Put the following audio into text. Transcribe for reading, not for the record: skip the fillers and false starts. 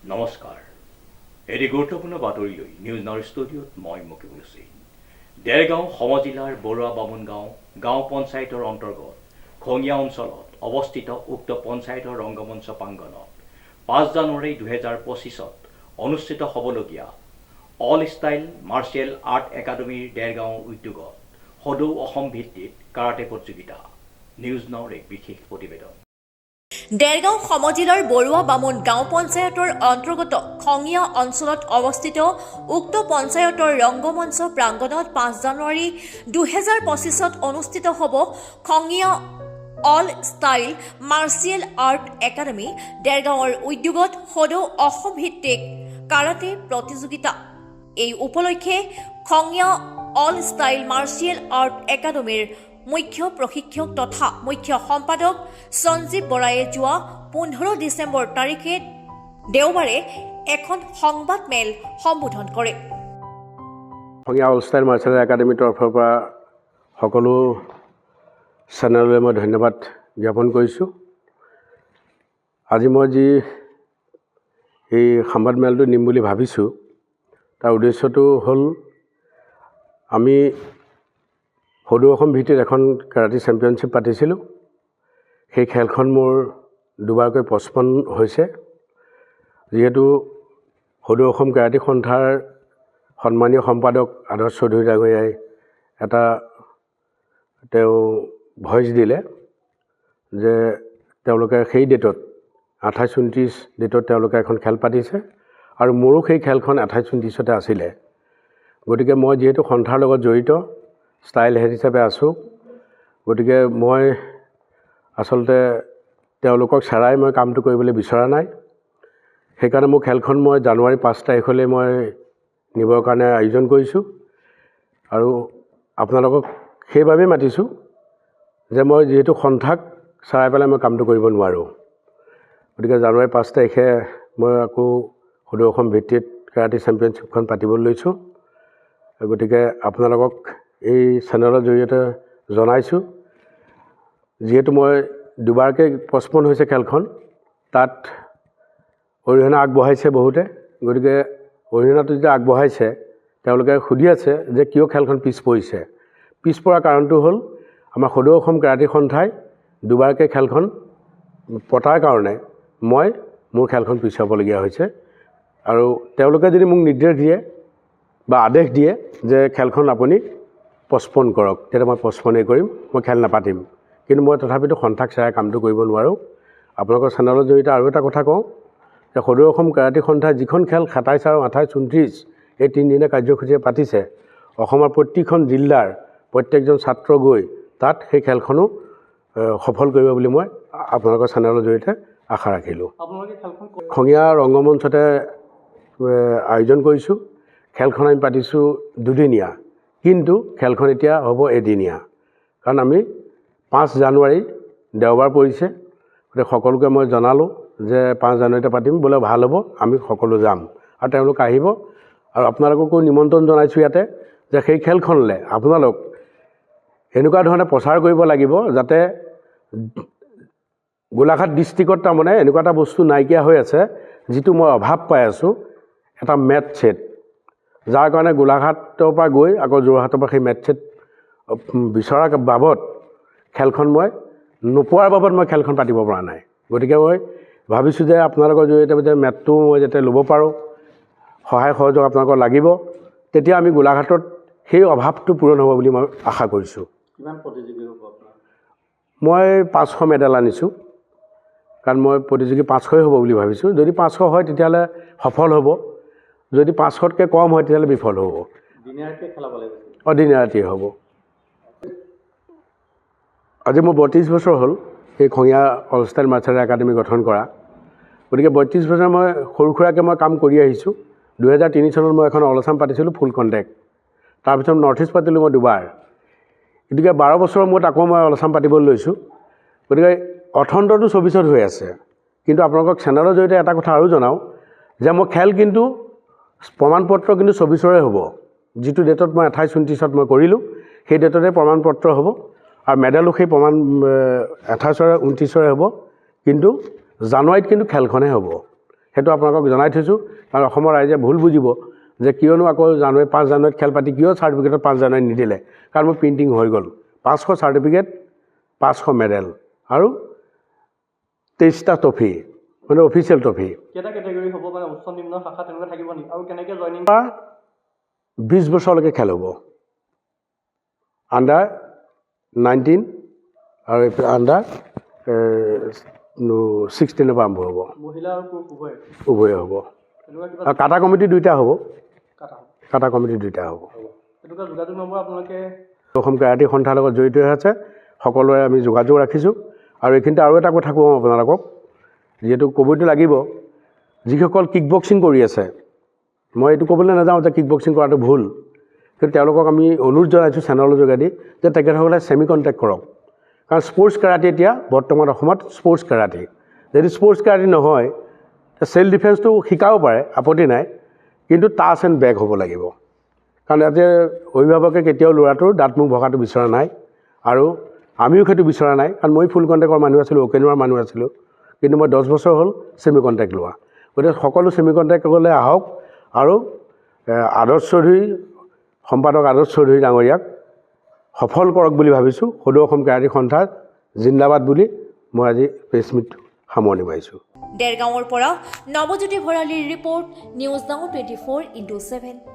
নমস্কাৰ এটি গুৰুত্বপূৰ্ণ বাতৰিলৈ নিউজ নাওৰ ষ্টুডিঅ'ত মই মুকিবুল হুছেইন। দেৰগাঁও সমজিলাৰ বৰুৱা বামুণ গাঁও পঞ্চায়তৰ অন্তৰ্গত খঙিয়া অঞ্চলত অৱস্থিত উক্ত পঞ্চায়তৰ ৰংগমঞ্চ প্ৰাংগণত 5 জানুৱাৰী 2025 অনুষ্ঠিত হ'বলগীয়া অল ষ্টাইল মাৰ্চিয়েল আৰ্ট একাডেমীৰ দেৰগাঁও উদ্যোগত সদৌ অসম ভিত্তিত কাৰাটে প্ৰতিযোগিতা। নিউজ নাওৰ এক বিশেষ প্ৰতিবেদন। দেৰগাঁও সমজিলাৰ বৰুৱা বামুণ গাঁও পঞ্চায়তৰ অন্তৰ্গত খঙিয়া অঞ্চলত অৱস্থিত উক্ত পঞ্চায়তৰ ৰংগমঞ্চ প্ৰাংগণত 5 জানুৱাৰী 2025 অনুষ্ঠিত হ'ব Khangia all style martial art academy দেৰগাঁৱৰ উদ্যোগত সদৌ অসম ভিত্তিক কাৰাটে প্ৰতিযোগিতা। এই উপলক্ষে Khangia all style martial art একাডেমীৰ মুখ্য প্ৰশিক্ষক তথা মুখ্য সম্পাদক সঞ্জীৱ বৰায়ে যোৱা 15 ডিচেম্বৰ তাৰিখে দেওবাৰে এখন সংবাদ মেল সম্বোধন কৰে। খঙিয়া অল ষ্টাইল মাৰ্চিয়েল একাডেমীৰ তৰফৰ পৰা সকলো চেনেললৈ মই ধন্যবাদ জ্ঞাপন কৰিছোঁ। আজি মই যি এই সংবাদ মেলটো নিম বুলি ভাবিছোঁ তাৰ উদ্দেশ্যটো হ'ল আমি সদৌ অসম ভিত্তিত এখন কাৰাটে চেম্পিয়নশ্বিপ পাতিছিলোঁ। সেই খেলখন মোৰ দুবাৰকৈ পষ্টপন হৈছে, যিহেতু সদৌ অসম কাৰাটে সন্থাৰ সন্মানীয় সম্পাদক আদৰ্শ চৌধুৰী ডাঙৰীয়াই এটা তেওঁ ভইচ দিলে যে তেওঁলোকে সেই ডেটত 28-29 ডেটত তেওঁলোকে এখন খেল পাতিছে আৰু মোৰো সেই খেলখন 28-29 আছিলে। গতিকে মই যিহেতু সন্থাৰ লগত জড়িত ষ্টাইল হেড হিচাপে আছোঁ, গতিকে মই আচলতে তেওঁলোকক চেৰাই মই কামটো কৰিবলৈ বিচৰা নাই। সেইকাৰণে মোৰ খেলখন মই জানুৱাৰী 5 তাৰিখলৈ মই নিবৰ কাৰণে আয়োজন কৰিছোঁ আৰু আপোনালোকক সেইবাবেই মাতিছোঁ যে মই যিহেতু সন্থাক চেৰাই পেলাই মই কামটো কৰিব নোৱাৰোঁ। গতিকে জানুৱাৰী 5 তাৰিখে মই আকৌ সদৌ অসম ভিত্তিত কাৰাটে চেম্পিয়নশ্বিপখন পাতিবলৈ লৈছোঁ। গতিকে আপোনালোকক এই চেনেলৰ জৰিয়তে জনাইছোঁ, যিহেতু মই দুবাৰকৈ পষ্টপন হৈছে খেলখন, তাত অৰিহণা আগবঢ়াইছে বহুতে। গতিকে অৰিহণাটো যেতিয়া আগবঢ়াইছে তেওঁলোকে সুধি আছে যে কিয় খেলখন পিছ পৰিছে। পিছ পৰা কাৰণটো হ'ল আমাৰ সদৌ অসম কাৰাটে সন্থাই দুবাৰকৈ খেলখন পতাৰ কাৰণে মই মোৰ খেলখন পিছুৱাবলগীয়া হৈছে। আৰু তেওঁলোকে যদি মোক নিৰ্দেশ দিয়ে বা আদেশ দিয়ে যে খেলখন আপুনি পষ্টপন কৰক, তেতিয়া মই পষ্টপনেই কৰিম, মই খেল নাপাতিম। কিন্তু মই তথাপিতো সন্থাক চেৰাই কামটো কৰিব নোৱাৰোঁ। আপোনালোকৰ চেনেলৰ জৰিয়তে আৰু এটা কথা কওঁ যে সদৌ অসম কাৰাটে সন্থাই যিখন খেল 27 আৰু 28-29 এই 3 দিনীয়া কাৰ্যসূচীৰে পাতিছে, অসমৰ প্ৰতিখন জিলাৰ প্ৰত্যেকজন ছাত্ৰ গৈ তাত সেই খেলখনো সফল কৰিব বুলি মই আপোনালোকৰ চেনেলৰ জৰিয়তে আশা ৰাখিলোঁ। খঙিয়া ৰংগমঞ্চতে আয়োজন কৰিছোঁ। খেলখন আমি পাতিছোঁ দুদিনীয়া, কিন্তু খেলখন এতিয়া হ'ব এদিনীয়া, কাৰণ আমি 5 জানুৱাৰী দেওবাৰ পৰিছে। গতিকে সকলোকে মই জনালোঁ যে 5 জানুৱাৰীতে পাতিম, বোলে ভাল হ'ব, আমি সকলো যাম আৰু তেওঁলোক আহিব। আৰু আপোনালোককো নিমন্ত্ৰণ জনাইছোঁ ইয়াতে যে সেই খেলখনলৈ আপোনালোক এনেকুৱা ধৰণে প্ৰচাৰ কৰিব লাগিব যাতে গোলাঘাট ডিষ্ট্ৰিক্টত তাৰমানে এনেকুৱা এটা বস্তু নাইকিয়া হৈ আছে যিটো মই অভাৱ পাই আছোঁ, এটা মেট ছেট, যাৰ কাৰণে গোলাঘাটৰ পৰা গৈ আকৌ যোৰহাটৰ পৰা সেই মেট ছেট বিচৰাৰ বাবদ খেলখন মই নোপোৱাৰ বাবদ মই খেলখন পাতিব পৰা নাই। গতিকে মই ভাবিছোঁ যে আপোনালোকৰ জৰিয়তে যে মেটটো মই যাতে ল'ব পাৰোঁ, সহায় সহযোগ আপোনালোকৰ লাগিব, তেতিয়া আমি গোলাঘাটত সেই অভাৱটো পূৰণ হ'ব বুলি মই আশা কৰিছোঁ। মই 500 মেডেল আনিছোঁ, কাৰণ মই প্ৰতিযোগী 500 হ'ব বুলি ভাবিছোঁ। যদি 500 হয় তেতিয়াহ'লে সফল হ'ব, যদি 500তকৈ কম হয় তেতিয়াহ'লে বিফল হ'ব। দিনে ৰাতিয়ে হ'ব। আজি মোৰ 32 বছৰ হ'ল সেই খঙিয়া অল ষ্টাইল মাৰ্চিয়েল একাডেমী গঠন কৰা। গতিকে 32 বছৰ মই সৰু সুৰাকৈ মই কাম কৰি আহিছোঁ। 2003 চনত মই এখন অল আছাম পাতিছিলোঁ ফুল কণ্টেক্ট, তাৰপিছত নৰ্থ ইষ্ট পাতিলোঁ মই দুবাৰ। গতিকে 12 বছৰৰ মূৰত আকৌ মই অল আছাম পাতিবলৈ লৈছোঁ। গতিকে অথন্তটো 24ত হৈ আছে। কিন্তু আপোনালোকক চেনেলৰ জৰিয়তে এটা কথা আৰু জনাওঁ যে মই খেল কিন্তু প্ৰমাণপত্ৰ কিন্তু 24ৰে হ'ব। যিটো ডেটত মই 28-29 মই কৰিলোঁ সেই ডেটতে প্ৰমাণপত্ৰ হ'ব আৰু মেডেলো সেই প্ৰমাণ 28-29 হ'ব। কিন্তু জানুৱাৰীত কিন্তু খেলখনহে হ'ব। সেইটো আপোনালোকক জনাই থৈছোঁ কাৰণ অসমৰ ৰাইজে ভুল বুজিব যে কিয়নো আকৌ জানুৱাৰী 5 জানুৱাৰীত খেল পাতি কিয় চাৰ্টিফিকেটত 5 জানুৱাৰীত নিদিলে কাৰণ মোৰ প্ৰিণ্টিং হৈ গ'ল 500 চাৰ্টিফিকেট 500 মেডেল আৰু 23টা ট্ৰফি মানে অফিচিয়েল ট্ৰফি কেটা কেটেগৰী হ'ব মানে উচ্চ নিম্ন শাখা তেনেকুৱা থাকিব নেকি আৰু কেনেকৈ জইনিং 20 বছৰলৈকে খেল হ'ব আণ্ডাৰ 19 আৰু আণ্ডাৰ 16 পৰা আৰম্ভ হ'ব মহিলা আৰু পুৰুষ উভয়ে হ'ব তেনেকুৱা কিবা আৰু কাটা কমিটি দুইটা হ'ব কাটা হ'ব কাটা কমিটি দুইটা হ'ব তেনেকুৱা যোগাযোগ নম্বৰ আপোনালোকে অসম কেৰাটী সন্থাৰ লগত জড়িত হৈ আছে সকলোৰে আমি যোগাযোগ ৰাখিছোঁ আৰু এইখিনিতে আৰু এটা কথা কওঁ আপোনালোকক যিহেতু ক'বইতো লাগিব যিসকল কিক বক্সিং কৰি আছে মই এইটো ক'বলৈ নাযাওঁ যে কিক বক্সিং কৰাটো ভুল কিন্তু তেওঁলোকক আমি অনুৰোধ জনাইছোঁ চেনেলৰ যোগেদি যে তেখেতসকলে ছেমি কণ্টেক্ট কৰক কাৰণ স্পৰ্টছ কেৰাটী এতিয়া বৰ্তমান অসমত স্পৰ্টছ কেৰাটী যদি স্পৰ্টছ কেৰাটী নহয় চেল্ফ ডিফেন্সটো শিকাব পাৰে আপত্তি নাই কিন্তু টাচ এণ্ড বেক হ'ব লাগিব কাৰণ ইয়াতে অভিভাৱকে কেতিয়াও ল'ৰাটোৰ দাঁত মুখ ভগাটো বিচৰা নাই আৰু আমিও সেইটো বিচৰা নাই কাৰণ মই ফুল কণ্টেক্টৰ মানুহ আছিলোঁ অ'কেনোৱাৰ মানুহ আছিলোঁ কিন্তু মই 10 বছৰ হ'ল ছেমি কণ্টেক্ট লোৱা গতিকে সকলো ছেমি কণ্টেক্টলৈ আহক আৰু আদৰ্শ চৌধুৰী সম্পাদক আদৰ্শ চৌধুৰী ডাঙৰীয়াক সফল কৰক বুলি ভাবিছোঁ সদৌ অসম কেৰাটী সন্থা জিন্দাবাদ বুলি মই আজি প্ৰেছ মিট সামৰণি মাৰিছোঁ দেৰগাঁৱৰ পৰা নৱজ্যোতি ভৰালীৰ ৰিপৰ্ট নিউজ নাও 24/7